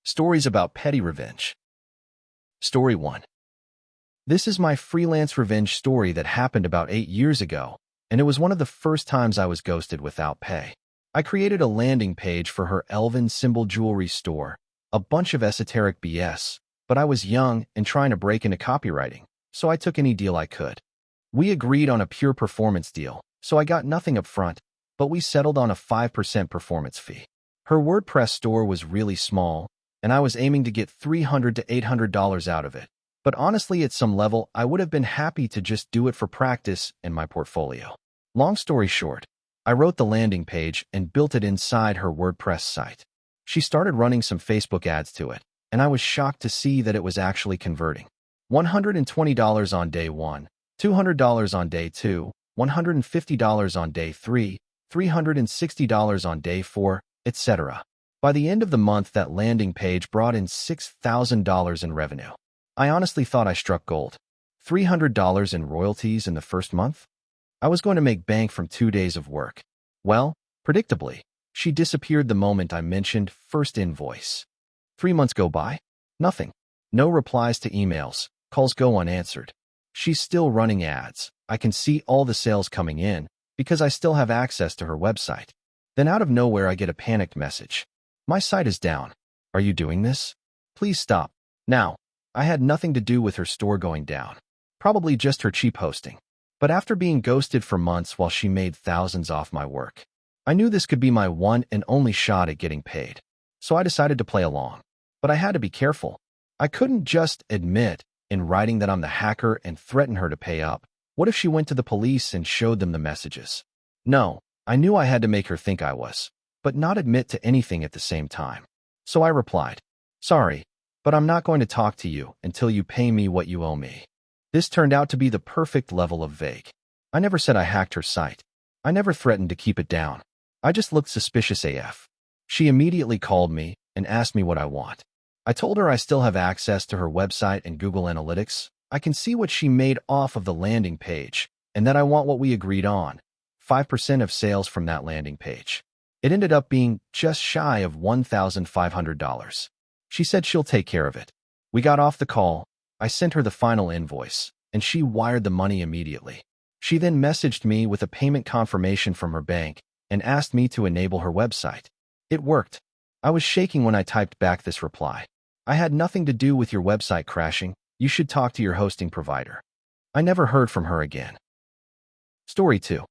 Stories about petty revenge. Story 1. This is my freelance revenge story that happened about 8 years ago, and it was one of the first times I was ghosted without pay. I created a landing page for her elven symbol jewelry store, a bunch of esoteric BS, but I was young and trying to break into copywriting, so I took any deal I could. We agreed on a pure performance deal, so I got nothing up front, but we settled on a 5% performance fee. Her WordPress store was really small, and I was aiming to get $300 to $800 out of it. But honestly, at some level, I would have been happy to just do it for practice and my portfolio. Long story short, I wrote the landing page and built it inside her WordPress site. She started running some Facebook ads to it, and I was shocked to see that it was actually converting. $120 on day 1, $200 on day 2, $150 on day 3, $360 on day 4, etc. By the end of the month, that landing page brought in $6,000 in revenue. I honestly thought I struck gold. $300 in royalties in the first month? I was going to make bank from 2 days of work. Well, predictably, she disappeared the moment I mentioned first invoice. 3 months go by? Nothing. No replies to emails. Calls go unanswered. She's still running ads. I can see all the sales coming in because I still have access to her website. Then out of nowhere, I get a panicked message. My site is down. Are you doing this? Please stop. Now, I had nothing to do with her store going down. Probably just her cheap hosting. But after being ghosted for months while she made thousands off my work, I knew this could be my one and only shot at getting paid. So I decided to play along. But I had to be careful. I couldn't just admit in writing that I'm the hacker and threaten her to pay up. What if she went to the police and showed them the messages? No, I knew I had to make her think I was, but not admit to anything at the same time. So I replied, "Sorry, but I'm not going to talk to you until you pay me what you owe me." This turned out to be the perfect level of vague. I never said I hacked her site. I never threatened to keep it down. I just looked suspicious AF. She immediately called me and asked me what I want. I told her I still have access to her website and Google Analytics. I can see what she made off of the landing page, and that I want what we agreed on, 5% of sales from that landing page. It ended up being just shy of $1,500. She said she'll take care of it. We got off the call. I sent her the final invoice, and she wired the money immediately. She then messaged me with a payment confirmation from her bank and asked me to enable her website. It worked. I was shaking when I typed back this reply. I had nothing to do with your website crashing. You should talk to your hosting provider. I never heard from her again. Story 2.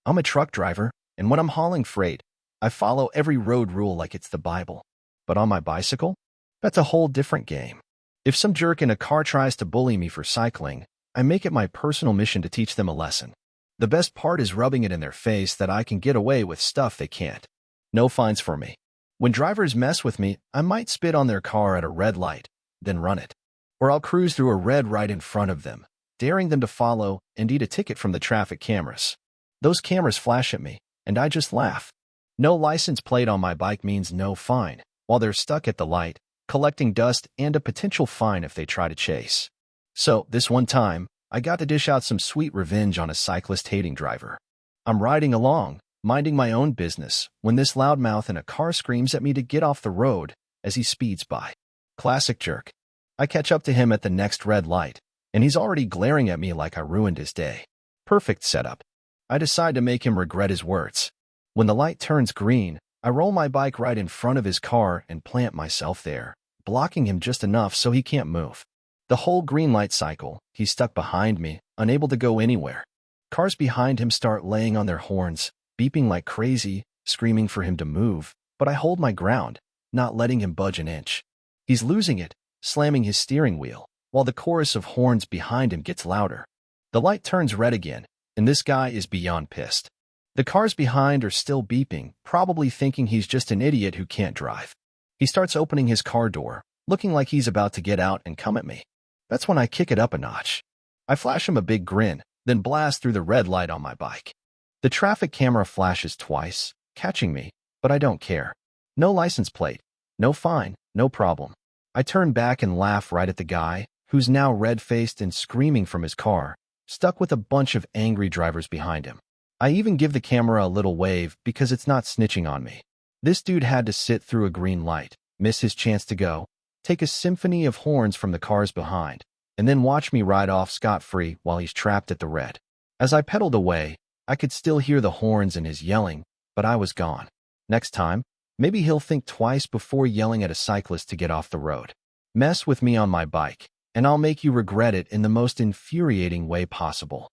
I'm a truck driver, and when I'm hauling freight, I follow every road rule like it's the Bible. But on my bicycle, that's a whole different game. If some jerk in a car tries to bully me for cycling, I make it my personal mission to teach them a lesson. The best part is rubbing it in their face that I can get away with stuff they can't. No fines for me. When drivers mess with me, I might spit on their car at a red light, then run it. Or I'll cruise through a red right in front of them, daring them to follow and eat a ticket from the traffic cameras. Those cameras flash at me, and I just laugh. No license plate on my bike means no fine, while they're stuck at the light, collecting dust and a potential fine if they try to chase. So, this one time, I got to dish out some sweet revenge on a cyclist-hating driver. I'm riding along, minding my own business, when this loudmouth in a car screams at me to get off the road as he speeds by. Classic jerk. I catch up to him at the next red light, and he's already glaring at me like I ruined his day. Perfect setup. I decide to make him regret his words. When the light turns green, I roll my bike right in front of his car and plant myself there, blocking him just enough so he can't move. The whole green light cycle, he's stuck behind me, unable to go anywhere. Cars behind him start laying on their horns, beeping like crazy, screaming for him to move, but I hold my ground, not letting him budge an inch. He's losing it, slamming his steering wheel, while the chorus of horns behind him gets louder. The light turns red again, and this guy is beyond pissed. The cars behind are still beeping, probably thinking he's just an idiot who can't drive. He starts opening his car door, looking like he's about to get out and come at me. That's when I kick it up a notch. I flash him a big grin, then blast through the red light on my bike. The traffic camera flashes twice, catching me, but I don't care. No license plate, no fine, no problem. I turn back and laugh right at the guy, who's now red-faced and screaming from his car, stuck with a bunch of angry drivers behind him. I even give the camera a little wave because it's not snitching on me. This dude had to sit through a green light, miss his chance to go, take a symphony of horns from the cars behind, and then watch me ride off scot-free while he's trapped at the red. As I pedaled away, I could still hear the horns and his yelling, but I was gone. Next time, maybe he'll think twice before yelling at a cyclist to get off the road. Mess with me on my bike, and I'll make you regret it in the most infuriating way possible.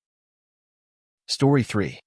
Story 3.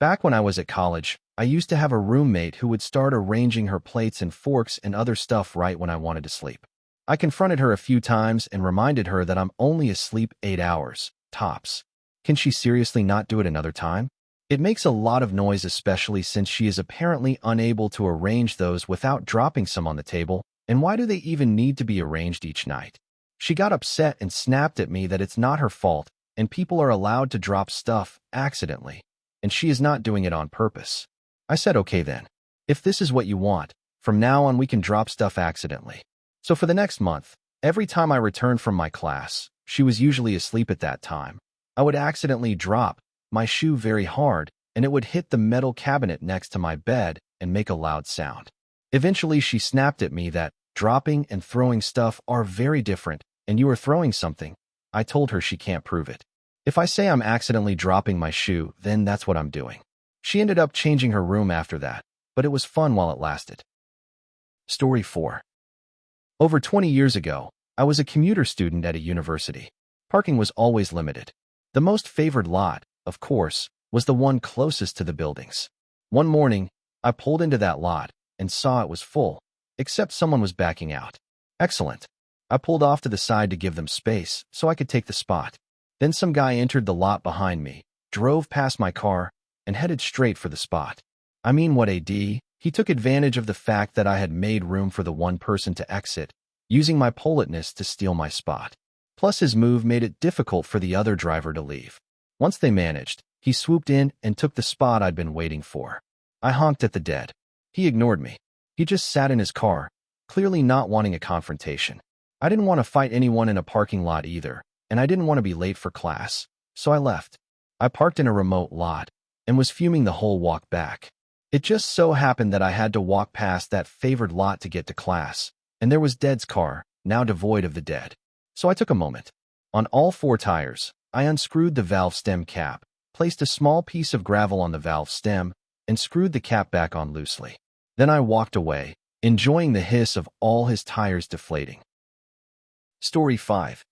Back when I was at college, I used to have a roommate who would start arranging her plates and forks and other stuff right when I wanted to sleep. I confronted her a few times and reminded her that I'm only asleep 8 hours, tops. Can she seriously not do it another time? It makes a lot of noise, especially since she is apparently unable to arrange those without dropping some on the table, and why do they even need to be arranged each night? She got upset and snapped at me that it's not her fault, and people are allowed to drop stuff accidentally, and she is not doing it on purpose. I said, okay then. If this is what you want, from now on we can drop stuff accidentally. So for the next month, every time I returned from my class, she was usually asleep at that time, I would accidentally drop my shoe very hard, and it would hit the metal cabinet next to my bed and make a loud sound. Eventually, she snapped at me that dropping and throwing stuff are very different, and you are throwing something. I told her she can't prove it. If I say I'm accidentally dropping my shoe, then that's what I'm doing. She ended up changing her room after that, but it was fun while it lasted. Story 4. Over 20 years ago, I was a commuter student at a university. Parking was always limited. The most favored lot, of course, was the one closest to the buildings. One morning, I pulled into that lot and saw it was full, except someone was backing out. Excellent. I pulled off to the side to give them space so I could take the spot. Then some guy entered the lot behind me, drove past my car, and headed straight for the spot. I mean, what a D. He took advantage of the fact that I had made room for the one person to exit, using my politeness to steal my spot. Plus, his move made it difficult for the other driver to leave. Once they managed, he swooped in and took the spot I'd been waiting for. I honked at the dead. He ignored me. He just sat in his car, clearly not wanting a confrontation. I didn't want to fight anyone in a parking lot either, and I didn't want to be late for class, so I left. I parked in a remote lot and was fuming the whole walk back. It just so happened that I had to walk past that favored lot to get to class, and there was Dead's car, now devoid of the dead. So I took a moment. On all 4 tires, I unscrewed the valve stem cap, placed a small piece of gravel on the valve stem, and screwed the cap back on loosely. Then I walked away, enjoying the hiss of all his tires deflating. Story 5.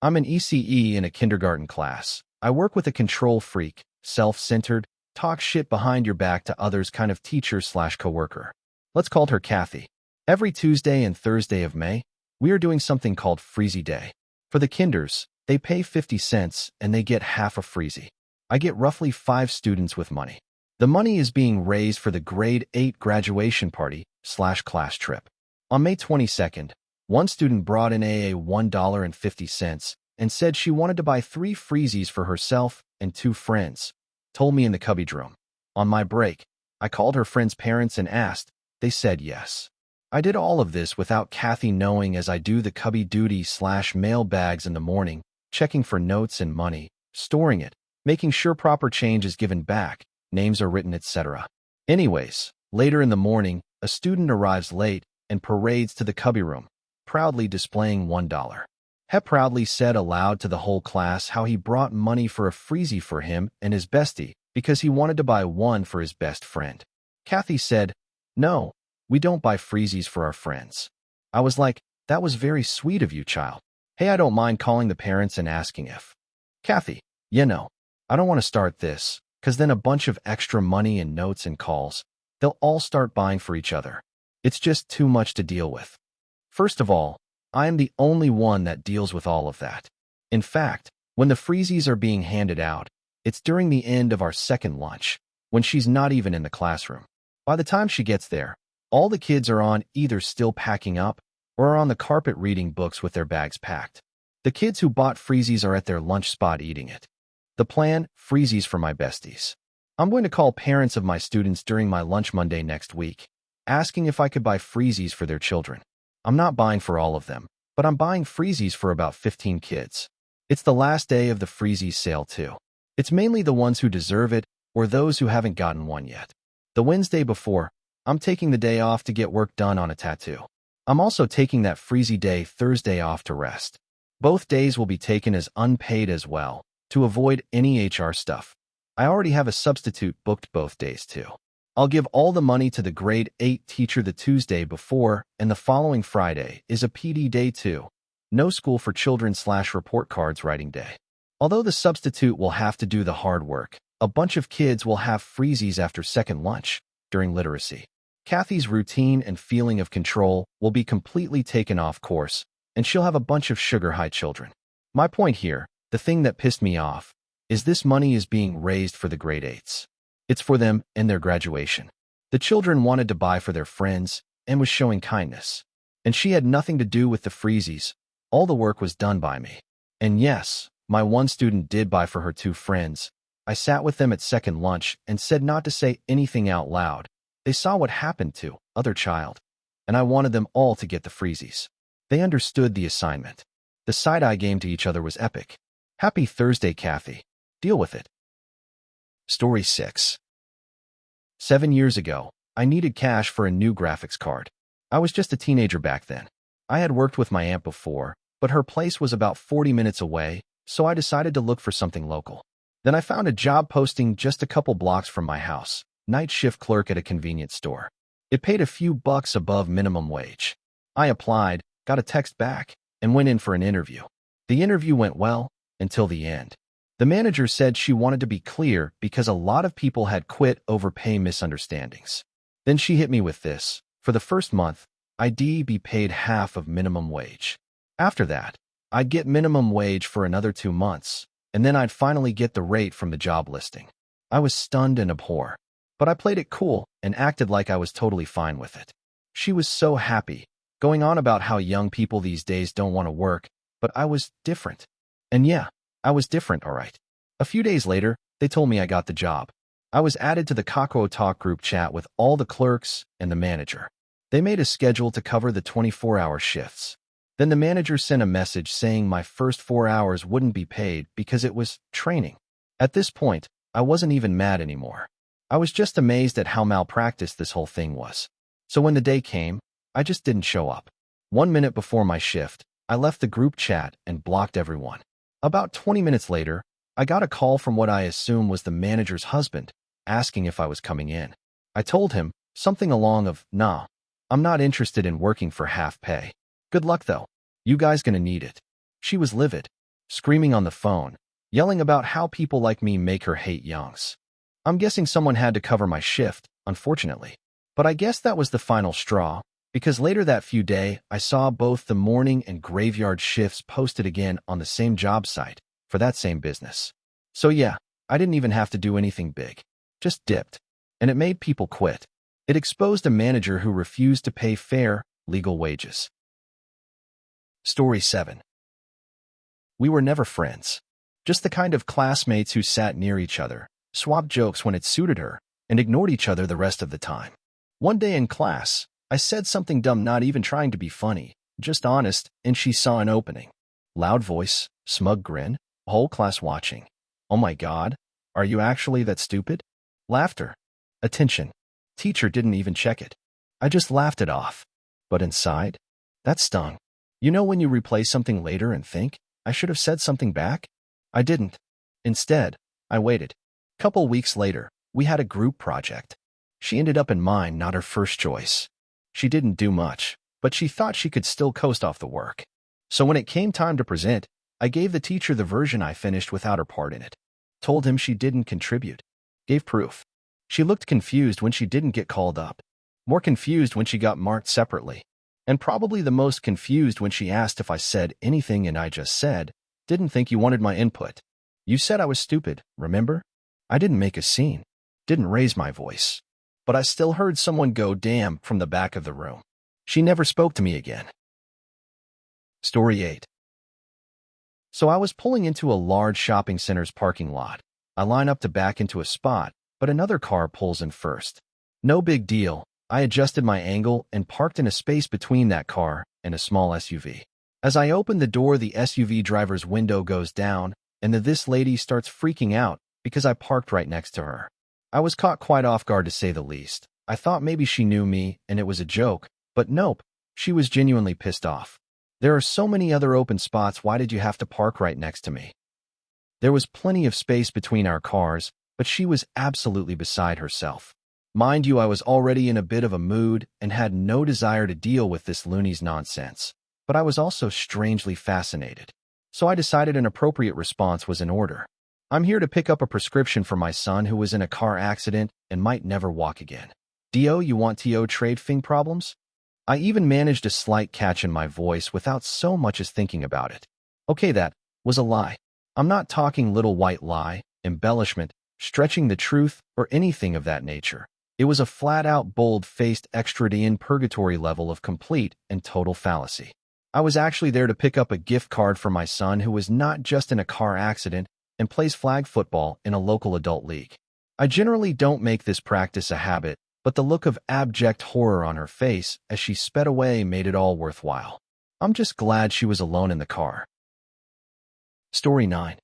I'm an ECE in a kindergarten class. I work with a control freak, self-centered, talk shit behind your back to others kind of teacher/coworker. Let's call her Kathy. Every Tuesday and Thursday of May, we are doing something called Freezy Day. For the kinders, they pay 50 cents and they get half a freezy. I get roughly 5 students with money. The money is being raised for the grade 8 graduation party/class trip. On May 22nd, one student brought in a $1.50 and said she wanted to buy 3 freezies for herself and 2 friends. Told me in the cubby room. On my break, I called her friend's parents and asked. They said yes. I did all of this without Kathy knowing, as I do the cubby duty/mail bags in the morning, checking for notes and money, storing it, making sure proper change is given back, names are written, etc. Anyways, later in the morning, a student arrives late and parades to the cubby room, proudly displaying $1. He proudly said aloud to the whole class how he brought money for a freezy for him and his bestie because he wanted to buy one for his best friend. Kathy said, "No, we don't buy freezies for our friends." I was like, that was very sweet of you, child. Hey, I don't mind calling the parents and asking if. Kathy, I don't want to start this, because then a bunch of extra money and notes and calls, they'll all start buying for each other. It's just too much to deal with. First of all, I am the only one that deals with all of that. In fact, when the freezies are being handed out, it's during the end of our second lunch, when she's not even in the classroom. By the time she gets there, all the kids are on either still packing up or are on the carpet reading books with their bags packed. The kids who bought freezies are at their lunch spot eating it. The plan, freezies for my besties. I'm going to call parents of my students during my lunch Monday next week, asking if I could buy freezies for their children. I'm not buying for all of them, but I'm buying freezies for about 15 kids. It's the last day of the freezies sale too. It's mainly the ones who deserve it or those who haven't gotten one yet. The Wednesday before, I'm taking the day off to get work done on a tattoo. I'm also taking that freezy day Thursday off to rest. Both days will be taken as unpaid as well, to avoid any HR stuff. I already have a substitute booked both days too. I'll give all the money to the grade 8 teacher the Tuesday before, and the following Friday is a PD day too. No school for children/report cards writing day. Although the substitute will have to do the hard work, a bunch of kids will have freezies after second lunch during literacy. Kathy's routine and feeling of control will be completely taken off course, and she'll have a bunch of sugar-high children. My point here, the thing that pissed me off, is this money is being raised for the grade 8s. It's for them and their graduation. The children wanted to buy for their friends and was showing kindness. And she had nothing to do with the freezies. All the work was done by me. And yes, my one student did buy for her 2 friends. I sat with them at second lunch and said not to say anything out loud. They saw what happened to other child, and I wanted them all to get the freezies. They understood the assignment. The side-eye game to each other was epic. Happy Thursday, Kathy. Deal with it. Story 6. 7 years ago, I needed cash for a new graphics card. I was just a teenager back then. I had worked with my aunt before, but her place was about 40 minutes away, so I decided to look for something local. Then I found a job posting just a couple blocks from my house, night shift clerk at a convenience store. It paid a few bucks above minimum wage. I applied, got a text back, and went in for an interview. The interview went well, until the end. The manager said she wanted to be clear because a lot of people had quit over pay misunderstandings. Then she hit me with this. For the first month, I'd be paid half of minimum wage. After that, I'd get minimum wage for another 2 months, and then I'd finally get the rate from the job listing. I was stunned and abhor, but I played it cool and acted like I was totally fine with it. She was so happy, going on about how young people these days don't want to work, but I was different. And yeah, I was different, all right. A few days later, they told me I got the job. I was added to the Kakao Talk group chat with all the clerks and the manager. They made a schedule to cover the 24-hour shifts. Then the manager sent a message saying my first 4 hours wouldn't be paid because it was training. At this point, I wasn't even mad anymore. I was just amazed at how malpracticed this whole thing was. So when the day came, I just didn't show up. 1 minute before my shift, I left the group chat and blocked everyone. About 20 minutes later, I got a call from what I assume was the manager's husband, asking if I was coming in. I told him something along of, "Nah, I'm not interested in working for half pay. Good luck though. You guys gonna need it." She was livid, screaming on the phone, yelling about how people like me make her hate youngs. I'm guessing someone had to cover my shift, unfortunately. But I guess that was the final straw, because later that few day, I saw both the morning and graveyard shifts posted again on the same job site for that same business. So yeah, I didn't even have to do anything big. Just dipped. And it made people quit. It exposed a manager who refused to pay fair, legal wages. Story 7. We were never friends. Just the kind of classmates who sat near each other, swapped jokes when it suited her, and ignored each other the rest of the time. One day in class, I said something dumb, not even trying to be funny, just honest, and she saw an opening. Loud voice, smug grin, whole class watching. Oh my God, are you actually that stupid? Laughter. Attention. Teacher didn't even check it. I just laughed it off. But inside, that stung. You know when you replay something later and think, I should have said something back? I didn't. Instead, I waited. Couple weeks later, we had a group project. She ended up in mine, not her first choice. She didn't do much, but she thought she could still coast off the work. So when it came time to present, I gave the teacher the version I finished without her part in it. Told him she didn't contribute. Gave proof. She looked confused when she didn't get called up. More confused when she got marked separately. And probably the most confused when she asked if I said anything and I just said, "Didn't think you wanted my input. You said I was stupid, remember?" I didn't make a scene. Didn't raise my voice. But I still heard someone go damn from the back of the room. She never spoke to me again. Story 8. So I was pulling into a large shopping center's parking lot. I line up to back into a spot, but another car pulls in first. No big deal. I adjusted my angle and parked in a space between that car and a small SUV. As I open the door, the SUV driver's window goes down, and this lady starts freaking out because I parked right next to her. I was caught quite off guard, to say the least. I thought maybe she knew me and it was a joke, but nope, she was genuinely pissed off. There are so many other open spots, why did you have to park right next to me? There was plenty of space between our cars, but she was absolutely beside herself. Mind you, I was already in a bit of a mood and had no desire to deal with this loony's nonsense, but I was also strangely fascinated. So I decided an appropriate response was in order. I'm here to pick up a prescription for my son who was in a car accident and might never walk again. Do you want to trade thing problems? I even managed a slight catch in my voice without so much as thinking about it. Okay, that was a lie. I'm not talking little white lie, embellishment, stretching the truth, or anything of that nature. It was a flat-out, bold-faced, extra-in purgatory level of complete and total fallacy. I was actually there to pick up a gift card for my son who was not just in a car accident and plays flag football in a local adult league. I generally don't make this practice a habit, but the look of abject horror on her face as she sped away made it all worthwhile. I'm just glad she was alone in the car. Story 9.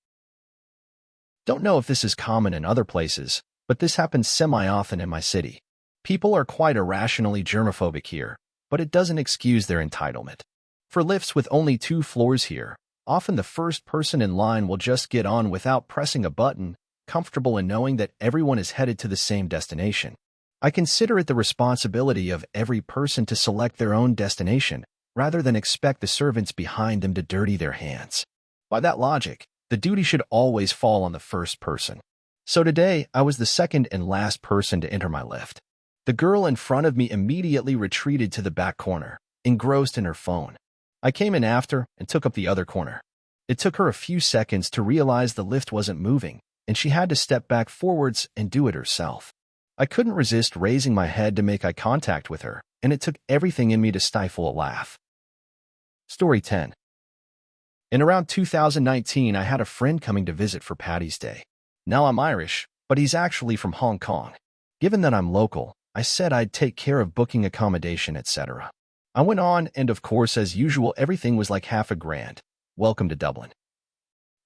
Don't know if this is common in other places, but this happens semi-often in my city. People are quite irrationally germophobic here, but it doesn't excuse their entitlement. For lifts with only 2 floors here, often the first person in line will just get on without pressing a button, comfortable in knowing that everyone is headed to the same destination. I consider it the responsibility of every person to select their own destination, rather than expect the servants behind them to dirty their hands. By that logic, the duty should always fall on the first person. So today, I was the second and last person to enter my lift. The girl in front of me immediately retreated to the back corner, engrossed in her phone. I came in after and took up the other corner. It took her a few seconds to realize the lift wasn't moving, and she had to step back forwards and do it herself. I couldn't resist raising my head to make eye contact with her, and it took everything in me to stifle a laugh. Story 10. In around 2019, I had a friend coming to visit for Paddy's Day. Now I'm Irish, but he's actually from Hong Kong. Given that I'm local, I said I'd take care of booking accommodation, etc. I went on, and of course, as usual, everything was like $50,000. Welcome to Dublin.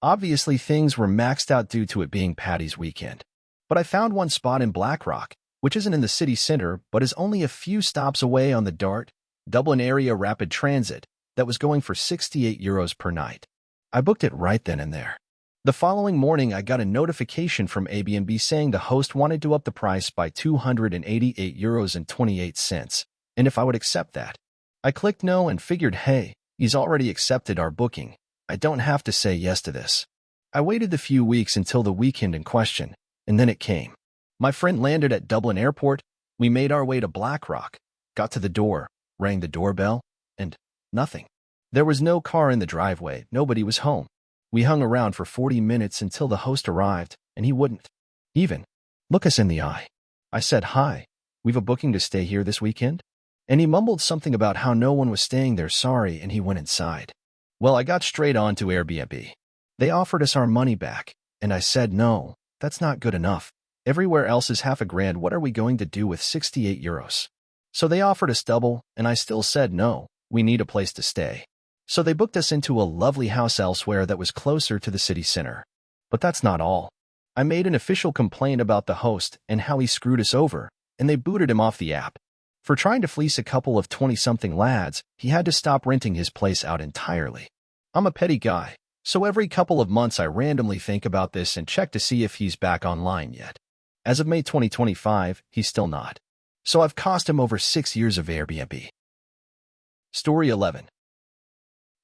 Obviously, things were maxed out due to it being Paddy's weekend. But I found one spot in Blackrock, which isn't in the city center, but is only a few stops away on the DART, Dublin Area Rapid Transit, that was going for €68 per night. I booked it right then and there. The following morning, I got a notification from Airbnb saying the host wanted to up the price by €288.28, and if I would accept that. I clicked no and figured, hey, he's already accepted our booking. I don't have to say yes to this. I waited the few weeks until the weekend in question, and then it came. My friend landed at Dublin Airport, we made our way to Blackrock, got to the door, rang the doorbell, and nothing. There was no car in the driveway, nobody was home. We hung around for 40 minutes until the host arrived, and he wouldn't even look us in the eye. I said, hi, we've a booking to stay here this weekend? And he mumbled something about how no one was staying there, sorry, and he went inside. Well, I got straight on to Airbnb. They offered us our money back, and I said, no, that's not good enough. Everywhere else is $50,000, what are we going to do with €68? So they offered us double, and I still said no, we need a place to stay. So they booked us into a lovely house elsewhere that was closer to the city center. But that's not all. I made an official complaint about the host and how he screwed us over, and they booted him off the app. For trying to fleece a couple of 20-something lads, he had to stop renting his place out entirely. I'm a petty guy, so every couple of months I randomly think about this and check to see if he's back online yet. As of May 2025, he's still not. So I've cost him over 6 years of Airbnb. Story 11.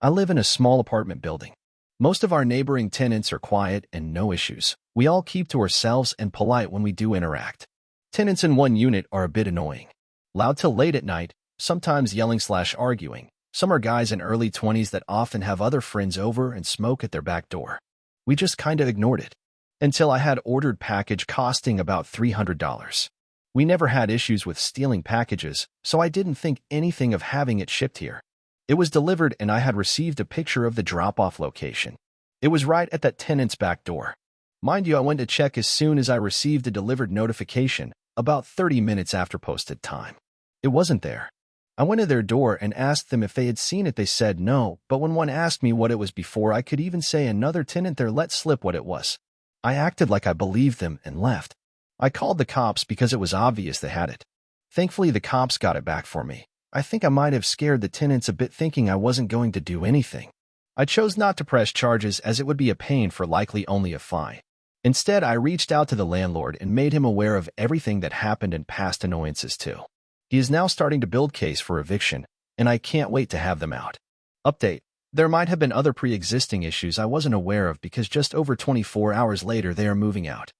I live in a small apartment building. Most of our neighboring tenants are quiet and no issues. We all keep to ourselves and polite when we do interact. Tenants in one unit are a bit annoying. Loud till late at night, sometimes yelling/arguing. Some are guys in early 20s that often have other friends over and smoke at their back door. We just kinda ignored it. Until I had ordered package costing about $300. We never had issues with stealing packages, so I didn't think anything of having it shipped here. It was delivered and I had received a picture of the drop-off location. It was right at that tenant's back door. Mind you, I went to check as soon as I received the delivered notification, about 30 minutes after posted time. It wasn't there. I went to their door and asked them if they had seen it. They said no, but when one asked me what it was before I could even say another tenant there let slip what it was. I acted like I believed them and left. I called the cops because it was obvious they had it. Thankfully, the cops got it back for me. I think I might have scared the tenants a bit thinking I wasn't going to do anything. I chose not to press charges as it would be a pain for likely only a fine. Instead, I reached out to the landlord and made him aware of everything that happened and past annoyances too. He is now starting to build case for eviction, and I can't wait to have them out. Update. There might have been other pre-existing issues I wasn't aware of because just over 24 hours later they are moving out.